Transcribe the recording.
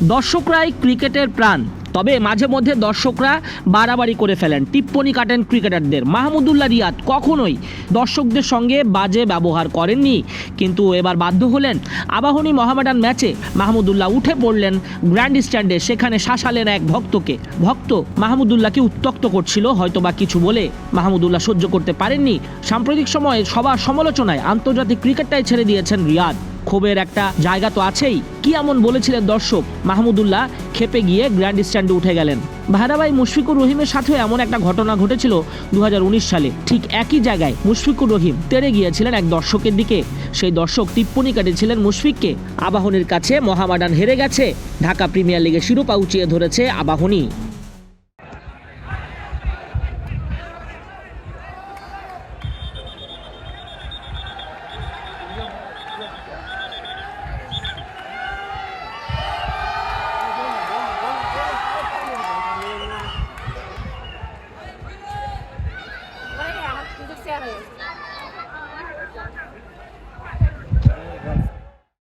দর্শকরাই ক্রিকেটের প্রাণ, তবে মাঝে মধ্যে দর্শকরা বাড়াবাড়ি করে ফেলেন, টিপ্পনি কাটেন ক্রিকেটারদের। মাহমুদুল্লাহ রিয়াদ কখনোই দর্শকদের সঙ্গে বাজে ব্যবহার করেননি, কিন্তু এবার বাধ্য হলেন। আবাহনী মোহামেডান ম্যাচে মাহমুদুল্লাহ উঠে পড়লেন গ্র্যান্ড স্ট্যান্ডে, সেখানে শাসালেন এক ভক্তকে। ভক্ত মাহমুদুল্লাহকে উত্ত্যক্ত করছিল হয়তোবা কিছু বলে, মাহমুদুল্লাহ সহ্য করতে পারেননি। সাম্প্রতিক সময়ে সবার সমালোচনায় আন্তর্জাতিক ক্রিকেটটাই ছেড়ে দিয়েছেন রিয়াদ। ক্ষোভের একটা জায়গা তো আছেই। কি এমন বলেছিলেন দর্শক? মাহমুদুল্লাহ খেপে গিয়ে গ্র্যান্ড স্ট্যান্ডে উঠে গেলেন। ভাই মুশফিকুর রহিমের সাথেও এমন একটা ঘটনা ঘটেছিল 2019 সালে। ঠিক একই জায়গায় মুশফিকুর রহিম তেড়ে গিয়েছিলেন এক দর্শকের দিকে। সেই দর্শক টিপ্পনি কাটেছিলেন মুশফিককে। আবাহনীর কাছে মোহামেডান হেরে গেছে, ঢাকা প্রিমিয়ার লিগে শিরোপা উঁচিয়ে ধরেছে আবাহনী।